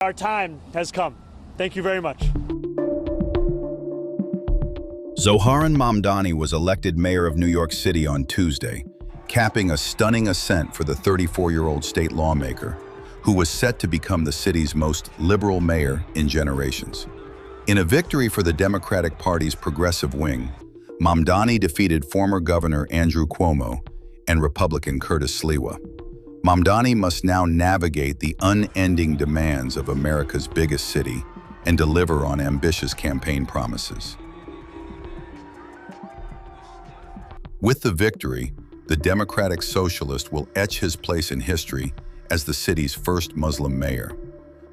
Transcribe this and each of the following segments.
Our time has come. Thank you very much. Zohran Mamdani was elected mayor of New York City on Tuesday, capping a stunning ascent for the 34-year-old state lawmaker, who was set to become the city's most liberal mayor in generations. In a victory for the Democratic Party's progressive wing, Mamdani defeated former Governor Andrew Cuomo and Republican Curtis Sliwa. Mamdani must now navigate the unending demands of America's biggest city and deliver on ambitious campaign promises. With the victory, the Democratic Socialist will etch his place in history as the city's first Muslim mayor,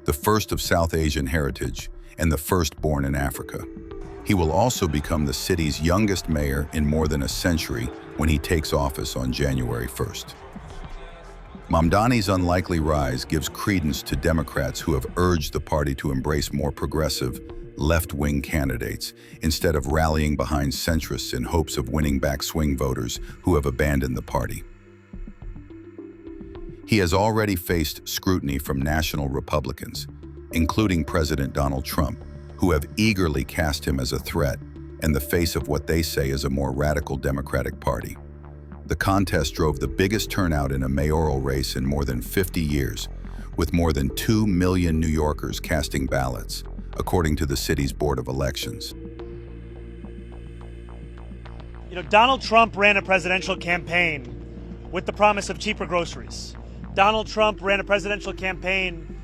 the first of South Asian heritage, and the first born in Africa. He will also become the city's youngest mayor in more than a century when he takes office on January 1st. Mamdani's unlikely rise gives credence to Democrats who have urged the party to embrace more progressive, left-wing candidates instead of rallying behind centrists in hopes of winning back swing voters who have abandoned the party. He has already faced scrutiny from national Republicans, including President Donald Trump, who have eagerly cast him as a threat and the face of what they say is a more radical Democratic Party. The contest drove the biggest turnout in a mayoral race in more than 50 years, with more than 2 million New Yorkers casting ballots, according to the city's Board of Elections. Donald Trump ran a presidential campaign with the promise of cheaper groceries. Donald Trump ran a presidential campaign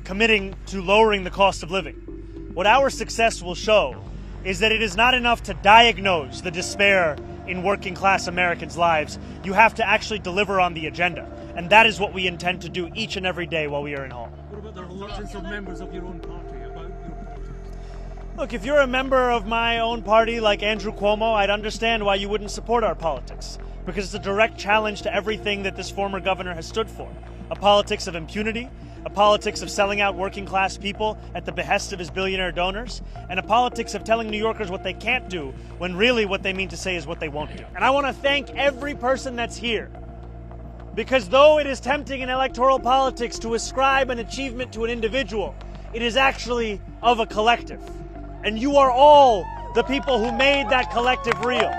committing to lowering the cost of living. What our success will show is that it is not enough to diagnose the despair in working-class Americans' lives. You have to actually deliver on the agenda. And that is what we intend to do each and every day while we are in Hall. What about the reluctance of members of your own party about your politics? Look, if you're a member of my own party like Andrew Cuomo, I'd understand why you wouldn't support our politics. Because it's a direct challenge to everything that this former governor has stood for. A politics of impunity, a politics of selling out working-class people at the behest of his billionaire donors, and a politics of telling New Yorkers what they can't do when really what they mean to say is what they won't do. And I want to thank every person that's here, because though it is tempting in electoral politics to ascribe an achievement to an individual, it is actually of a collective. And you are all the people who made that collective real.